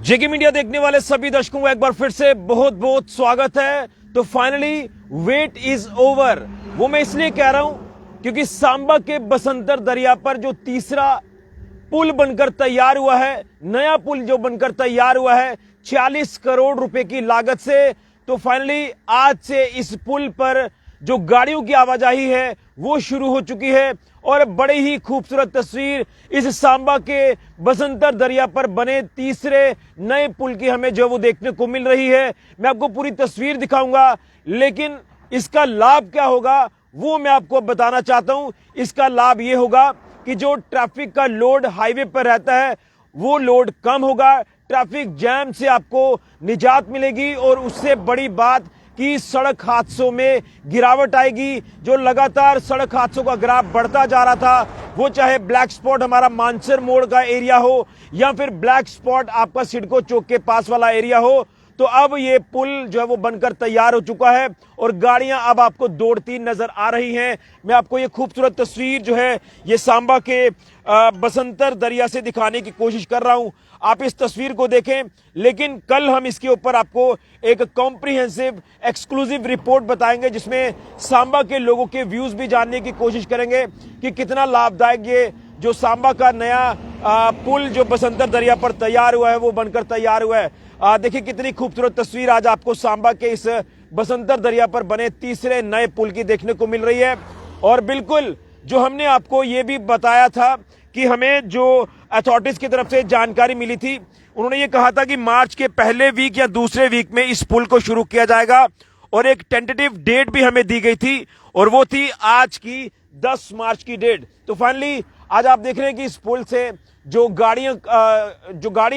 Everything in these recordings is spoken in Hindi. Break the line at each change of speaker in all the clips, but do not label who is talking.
जेके मीडिया देखने वाले सभी दर्शकों को एक बार फिर से बहुत बहुत स्वागत है। तो फाइनली वेट इज ओवर। वो मैं इसलिए कह रहा हूं क्योंकि सांबा के बसंतर दरिया पर जो तीसरा पुल बनकर तैयार हुआ है, नया पुल जो बनकर तैयार हुआ है 46 करोड़ रुपए की लागत से, तो फाइनली आज से इस पुल पर जो गाड़ियों की आवाजाही है वो शुरू हो चुकी है। और बड़ी ही खूबसूरत तस्वीर इस सांबा के बसंतर दरिया पर बने तीसरे नए पुल की हमें जो वो देखने को मिल रही है। मैं आपको पूरी तस्वीर दिखाऊंगा, लेकिन इसका लाभ क्या होगा वो मैं आपको बताना चाहता हूं। इसका लाभ ये होगा कि जो ट्रैफिक का लोड हाईवे पर रहता है वो लोड कम होगा, ट्रैफिक जैम से आपको निजात मिलेगी और उससे बड़ी बात कि सड़क हादसों में गिरावट आएगी। जो लगातार सड़क हादसों का ग्राफ बढ़ता जा रहा था, वो चाहे ब्लैक स्पॉट हमारा मानसर मोड़ का एरिया हो या फिर ब्लैक स्पॉट आपका सिडको चौक के पास वाला एरिया हो, तो अब ये पुल जो है वो बनकर तैयार हो चुका है और गाड़ियां अब आपको दौड़ती नजर आ रही हैं। मैं आपको ये खूबसूरत तस्वीर जो है ये सांबा के बसंतर दरिया से दिखाने की कोशिश कर रहा हूं। आप इस तस्वीर को देखें, लेकिन कल हम इसके ऊपर आपको एक कॉम्प्रिहेंसिव एक्सक्लूसिव रिपोर्ट बताएंगे जिसमें सांबा के लोगों के व्यूज भी जानने की कोशिश करेंगे कि कितना लाभदायक ये जो सांबा का नया पुल जो बसंतर दरिया पर तैयार हुआ है वो बनकर तैयार हुआ है। देखिए कितनी खूबसूरत तस्वीर आज आपको सांबा के इस बसंतर दरिया पर बने तीसरे नए पुल की देखने को मिल रही है। और बिल्कुल जो हमने आपको ये भी बताया था कि हमें जो अथॉरिटीज की तरफ से जानकारी मिली थी, उन्होंने ये कहा था कि मार्च के पहले वीक या दूसरे वीक में इस पुल को शुरू किया जाएगा और एक टेंटेटिव डेट भी हमें दी गई थी और वो थी आज की 10 मार्च की डेट। तो फाइनली आज आप देख रहे हैं कि इस पुल से जो गाड़ियां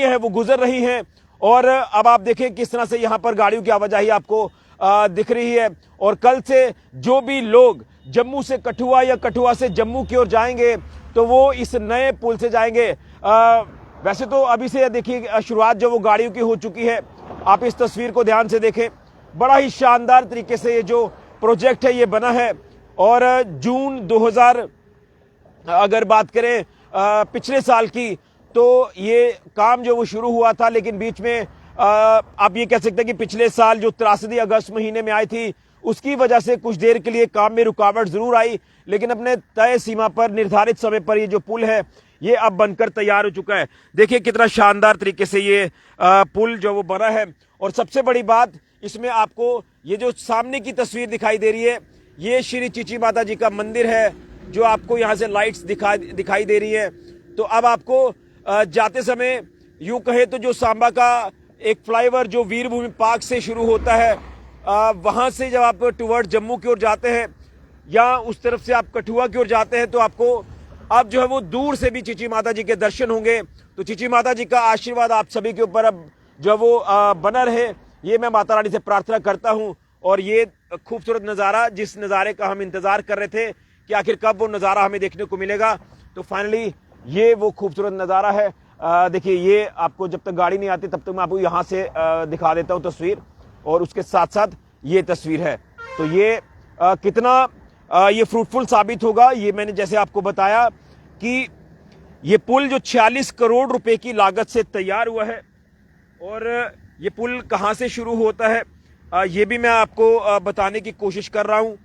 हैं वो गुजर रही हैं और अब आप देखें किस तरह से यहां पर गाड़ियों की आवाजाही आपको दिख रही है। और कल से जो भी लोग जम्मू से कठुआ या कठुआ से जम्मू की ओर जाएंगे तो वो इस नए पुल से जाएंगे। वैसे तो अभी से देखिए शुरुआत जो वो गाड़ियों की हो चुकी है। आप इस तस्वीर को ध्यान से देखें, बड़ा ही शानदार तरीके से ये जो प्रोजेक्ट है ये बना है। और जून 2000 अगर बात करें पिछले साल की, तो ये काम जो वो शुरू हुआ था, लेकिन बीच में आप ये कह सकते हैं कि पिछले साल जो त्रासदी अगस्त महीने में आई थी उसकी वजह से कुछ देर के लिए काम में रुकावट जरूर आई, लेकिन अपने तय सीमा पर निर्धारित समय पर ये जो पुल है ये अब बनकर तैयार हो चुका है। देखिए कितना शानदार तरीके से ये पुल जो वो बना है। और सबसे बड़ी बात इसमें आपको ये जो सामने की तस्वीर दिखाई दे रही है ये श्री चीची माता जी का मंदिर है जो आपको यहाँ से लाइट्स दिखाई दे रही है। तो अब आपको जाते समय यूं कहे तो जो सांबा का एक फ्लाईओवर जो वीरभूमि पार्क से शुरू होता है, वहां से जब आप टुवर्ड जम्मू की ओर जाते हैं या उस तरफ से आप कठुआ की ओर जाते हैं तो आपको अब जो है वो दूर से भी चीची माता जी के दर्शन होंगे। तो चीची माता जी का आशीर्वाद आप सभी के ऊपर अब जो वो बना रहे, ये मैं माता रानी से प्रार्थना करता हूं। और ये खूबसूरत नज़ारा, जिस नज़ारे का हम इंतजार कर रहे थे कि आखिर कब वो नज़ारा हमें देखने को मिलेगा, तो फाइनली ये वो खूबसूरत नज़ारा है। देखिए ये आपको जब तक गाड़ी नहीं आती तब तक मैं आपको यहाँ से दिखा देता हूँ तस्वीर, और उसके साथ साथ ये तस्वीर है। तो ये कितना ये फ्रूटफुल साबित होगा, ये मैंने जैसे आपको बताया कि ये पुल जो 46 करोड़ रुपए की लागत से तैयार हुआ है और ये पुल कहाँ से शुरू होता है ये भी मैं आपको बताने की कोशिश कर रहा हूँ।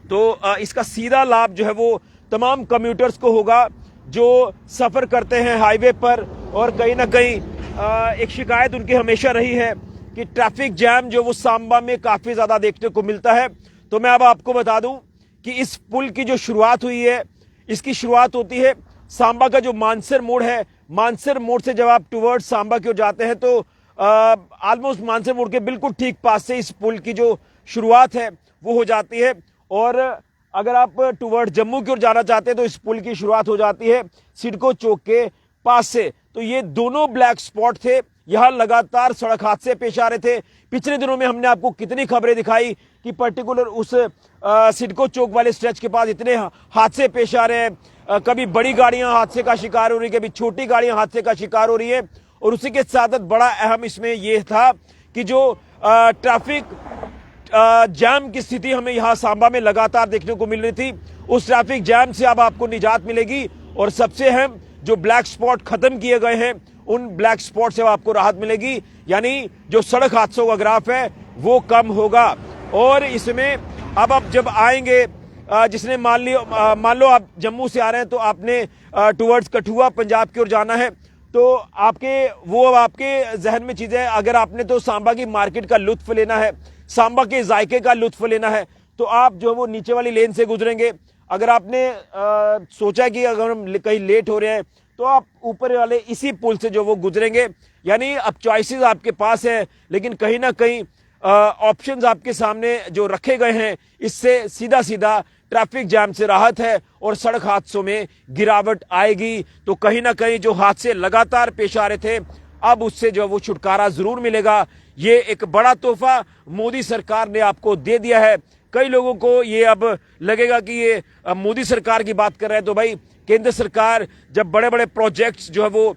तो इसका सीधा लाभ जो है वो तमाम कम्यूटर्स को होगा जो सफर करते हैं हाईवे पर। और कहीं ना कहीं एक शिकायत उनकी हमेशा रही है कि ट्रैफिक जैम जो वो सांबा में काफी ज्यादा देखने को मिलता है। तो मैं अब आपको बता दूं कि इस पुल की जो शुरुआत हुई है, इसकी शुरुआत होती है सांबा का जो मानसर मोड़ है। मानसर मोड़ से जब आप टुवर्ड सांबा की ओर जाते हैं तो ऑलमोस्ट मानसर मोड़ के बिल्कुल ठीक पास से इस पुल की जो शुरुआत है वो हो जाती है। और अगर आप टुवर्ड जम्मू की ओर जाना चाहते हैं तो इस पुल की शुरुआत हो जाती है सिडको चौक के पास से। तो ये दोनों ब्लैक स्पॉट थे, यहां लगातार सड़क हादसे पेश आ रहे थे। पिछले दिनों में हमने आपको कितनी खबरें दिखाई कि पर्टिकुलर उस सिडको चौक वाले स्ट्रेच के पास इतने हादसे पेश आ रहे हैं। कभी बड़ी गाड़ियां हादसे का शिकार हो रही है, कभी छोटी गाड़ियां हादसे का शिकार हो रही है। और उसी के साथ बड़ा अहम इसमें यह था कि जो ट्रैफिक जैम की स्थिति हमें यहां सांबा में लगातार देखने को मिल रही थी, उस ट्रैफिक जैम से अब आपको निजात मिलेगी। और सबसे अहम जो ब्लैक स्पॉट खत्म किए गए हैं उन ब्लैक स्पॉट से आपको राहत मिलेगी, यानी जो सड़क हादसों का ग्राफ है वो कम होगा। और इसमें अब आप जब आएंगे, जिसने मान लो आप जम्मू से आ रहे हैं तो आपने टुवर्ड्स कठुआ पंजाब की ओर जाना है, तो आपके जहन में चीजें, अगर आपने तो सांबा की मार्केट का लुत्फ लेना है, सांबा के जायके का लुत्फ लेना है, तो आप जो है वो नीचे वाली लेन से गुजरेंगे। अगर आपने सोचा कि अगर हम कहीं लेट हो रहे हैं तो आप ऊपर वाले इसी पुल से जो वो गुजरेंगे। यानी अब चॉइसेस आपके पास है, लेकिन कहीं ना कहीं ऑप्शंस आपके सामने जो रखे गए हैं, इससे सीधा सीधा ट्रैफिक जैम से राहत है और सड़क हादसों में गिरावट आएगी। तो कहीं ना कहीं जो हादसे लगातार पेश आ रहे थे, अब उससे जो वो छुटकारा जरूर मिलेगा। ये एक बड़ा तोहफा मोदी सरकार ने आपको दे दिया है। कई लोगों को ये अब लगेगा कि ये मोदी सरकार की बात कर रहे हैं, तो भाई केंद्र सरकार जब बड़े बड़े प्रोजेक्ट्स जो है वो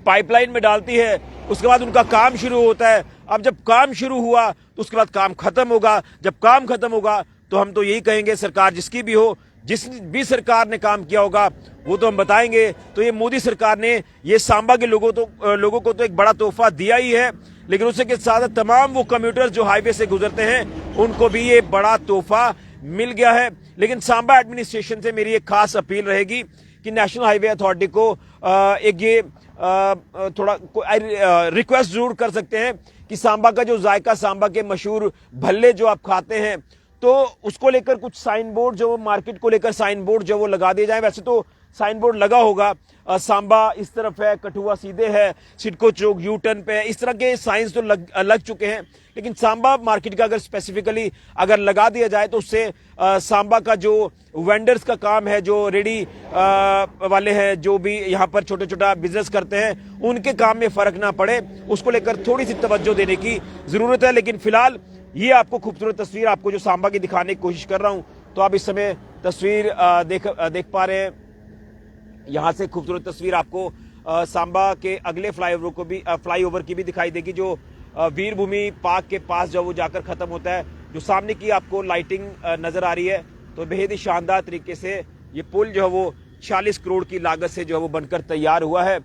पाइपलाइन में डालती है, उसके बाद उनका काम शुरू होता है। अब जब काम शुरू हुआ तो उसके बाद काम खत्म होगा। जब काम खत्म होगा तो हम तो यही कहेंगे, सरकार जिसकी भी हो, जिस भी सरकार ने काम किया होगा वो तो हम बताएंगे। तो ये मोदी सरकार ने ये सांबा के लोगों को तो एक बड़ा तोहफा दिया ही है, लेकिन उसके के साथ तमाम वो कम्यूटर्स जो हाईवे से गुजरते हैं उनको भी ये बड़ा तोहफा मिल गया है। लेकिन सांबा एडमिनिस्ट्रेशन से मेरी एक खास अपील रहेगी कि नेशनल हाईवे अथॉरिटी को एक ये थोड़ा रिक्वेस्ट जरूर कर सकते हैं कि सांबा का जो जायका, सांबा के मशहूर भल्ले जो आप खाते हैं, तो उसको लेकर कुछ साइन बोर्ड जो मार्केट को लेकर साइन बोर्ड जो वो लगा दिए जाए। वैसे तो साइन बोर्ड लगा होगा, सांबा इस तरफ है, कठुआ सीधे है, सिडको चौक यू टर्न पे है, इस तरह के साइंस तो लग चुके हैं। लेकिन सांबा मार्केट का अगर स्पेसिफिकली अगर लगा दिया जाए तो उससे सांबा का जो वेंडर्स का काम है, जो रेडी वाले हैं, जो भी यहाँ पर छोटे छोटा बिजनेस करते हैं, उनके काम में फर्क ना पड़े, उसको लेकर थोड़ी सी तवज्जो देने की जरूरत है। लेकिन फिलहाल ये आपको खूबसूरत तस्वीर आपको जो सांबा की दिखाने की कोशिश कर रहा हूं, तो आप इस समय तस्वीर देख पा रहे हैं। यहां से खूबसूरत तस्वीर आपको सांबा के अगले फ्लाईओवर की भी दिखाई देगी, जो वीर भूमि पार्क के पास जो वो जाकर खत्म होता है। जो सामने की आपको लाइटिंग नजर आ रही है, तो बेहद ही शानदार तरीके से ये पुल जो है वो 40 करोड़ की लागत से जो है वो बनकर तैयार हुआ है।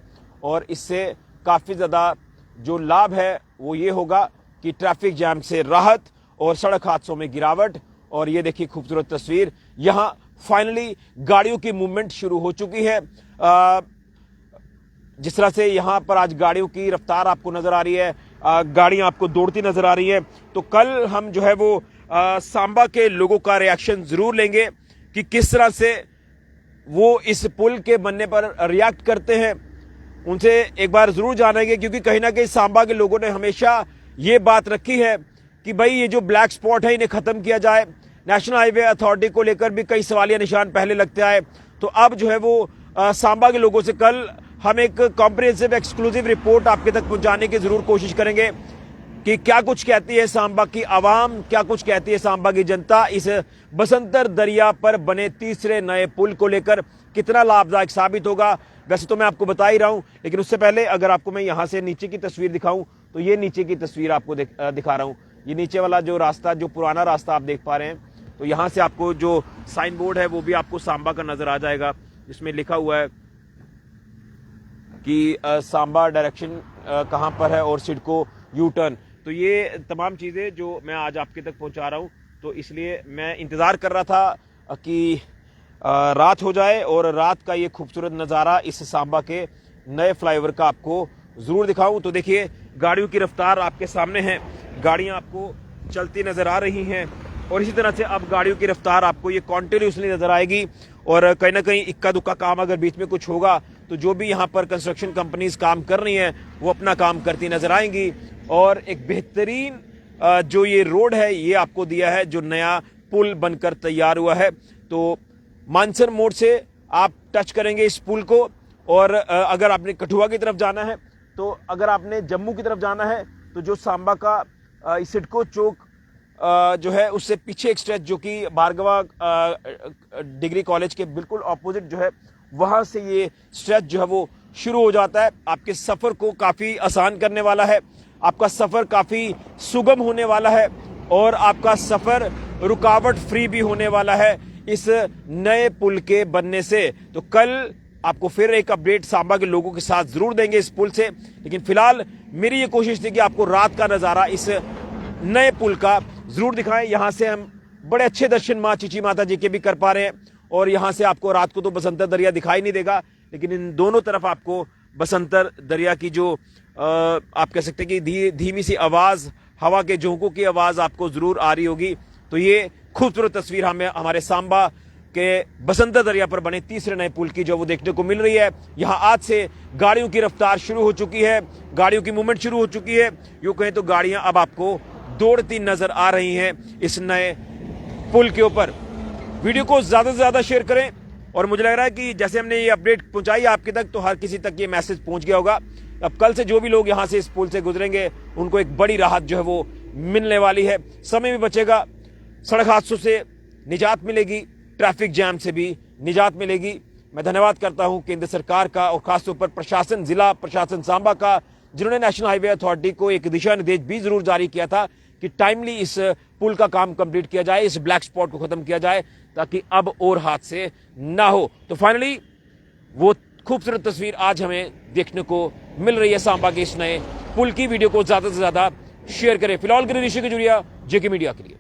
और इससे काफी ज्यादा जो लाभ है वो ये होगा कि ट्रैफिक जैम से राहत और सड़क हादसों में गिरावट। और ये देखिए खूबसूरत तस्वीर, यहां फाइनली गाड़ियों की मूवमेंट शुरू हो चुकी है। जिस तरह से यहां पर आज गाड़ियों की रफ्तार आपको नजर आ रही है, गाड़ियां आपको दौड़ती नजर आ रही है। तो कल हम जो है वो सांबा के लोगों का रिएक्शन जरूर लेंगे कि किस तरह से वो इस पुल के बनने पर रिएक्ट करते हैं। उनसे एक बार जरूर जानेंगे, क्योंकि कहीं ना कहीं सांबा के लोगों ने हमेशा ये बात रखी है कि भाई ये जो ब्लैक स्पॉट है इन्हें खत्म किया जाए। नेशनल हाईवे अथॉरिटी को लेकर भी कई सवालिया निशान पहले लगते आए, तो अब जो है वो सांबा के लोगों से कल हम एक कॉम्प्रिहेंसिव एक्सक्लूसिव रिपोर्ट आपके तक पहुंचाने की जरूर कोशिश करेंगे कि क्या कुछ कहती है सांबा की आवाम, क्या कुछ कहती है सांबा की जनता इस बसंतर दरिया पर बने तीसरे नए पुल को लेकर, कितना लाभदायक साबित होगा। वैसे तो मैं आपको बता ही रहा हूं, लेकिन उससे पहले अगर आपको मैं यहां से नीचे की तस्वीर दिखाऊं, तो ये नीचे की तस्वीर आपको दिखा रहा हूं। ये नीचे वाला जो रास्ता, जो पुराना रास्ता आप देख पा रहे हैं, तो यहां से आपको जो साइन बोर्ड है वो भी आपको सांबा का नजर आ जाएगा, जिसमें लिखा हुआ है कि सांबा डायरेक्शन कहां पर है और सिडको यू टर्न। तो ये तमाम चीजें जो मैं आज आपके तक पहुंचा रहा हूं, तो इसलिए मैं इंतजार कर रहा था कि रात हो जाए और रात का ये खूबसूरत नज़ारा इस सांबा के नए फ्लाईओवर का आपको जरूर दिखाऊं। तो देखिए गाड़ियों की रफ्तार आपके सामने है, गाड़ियां आपको चलती नजर आ रही हैं और इसी तरह से अब गाड़ियों की रफ्तार आपको ये कॉन्टिन्यूसली नजर आएगी। और कहीं ना कहीं इक्का दुक्का काम अगर बीच में कुछ होगा तो जो भी यहाँ पर कंस्ट्रक्शन कंपनीज काम कर रही हैं वो अपना काम करती नजर आएंगी। और एक बेहतरीन जो ये रोड है ये आपको दिया है, जो नया पुल बनकर तैयार हुआ है। तो मानसर मोड़ से आप टच करेंगे इस पुल को, और अगर आपने कठुआ की तरफ जाना है, तो अगर आपने जम्मू की तरफ जाना है, तो जो सांबा का सिडको चौक जो है उससे पीछे एक स्ट्रेच जो कि भार्गवा डिग्री कॉलेज के बिल्कुल ऑपोजिट जो है, वहां से ये स्ट्रेच जो है वो शुरू हो जाता है। आपके सफर को काफी आसान करने वाला है, आपका सफर काफी सुगम होने वाला है और आपका सफर रुकावट फ्री भी होने वाला है इस नए पुल के बनने से। तो कल आपको फिर एक अपडेट सांबा के लोगों के साथ जरूर देंगे इस पुल से, लेकिन फिलहाल मेरी ये कोशिश थी कि आपको रात का नजारा इस नए पुल का जरूर दिखाएं। यहां से हम बड़े अच्छे दर्शन मां चीची माता जी के भी कर पा रहे हैं, और यहां से आपको रात को तो बसंतर दरिया दिखाई नहीं देगा, लेकिन इन दोनों तरफ आपको बसंतर दरिया की जो आप कह सकते हैं कि धीमी सी आवाज, हवा के झोंकों की आवाज आपको जरूर आ रही होगी। तो ये खूबसूरत तस्वीर हमें हमारे सांबा के बसंतर दरिया पर बने तीसरे नए पुल की जो वो देखने को मिल रही है। यहां आज से गाड़ियों की रफ्तार शुरू हो चुकी है, गाड़ियों की मूवमेंट शुरू हो चुकी है। यूं कहें तो गाड़ियां अब आपको दौड़ती नजर आ रही हैं इस नए पुल के ऊपर। वीडियो को ज्यादा से ज्यादा शेयर करें, और मुझे लग रहा है कि जैसे हमने ये अपडेट पहुंचाई आपके तक, तो हर किसी तक ये मैसेज पहुंच गया होगा। अब कल से जो भी लोग यहां से इस पुल से गुजरेंगे उनको एक बड़ी राहत जो है वो मिलने वाली है। समय भी बचेगा, सड़क हादसों से निजात मिलेगी, ट्रैफिक जैम से भी निजात मिलेगी। मैं धन्यवाद करता हूं केंद्र सरकार का और खासतौर पर प्रशासन, जिला प्रशासन सांबा का, जिन्होंने नेशनल हाईवे अथॉरिटी को एक दिशा निर्देश भी जरूर जारी किया था कि टाइमली इस पुल का काम कंप्लीट किया जाए, इस ब्लैक स्पॉट को खत्म किया जाए, ताकि अब और हादसे ना हो। तो फाइनली वो खूबसूरत तस्वीर आज हमें देखने को मिल रही है सांबा के इस नए पुल की। वीडियो को ज्यादा से ज्यादा शेयर करें। फिलहाल के लिए ऋषि खजूरिया, जेके मीडिया के लिए।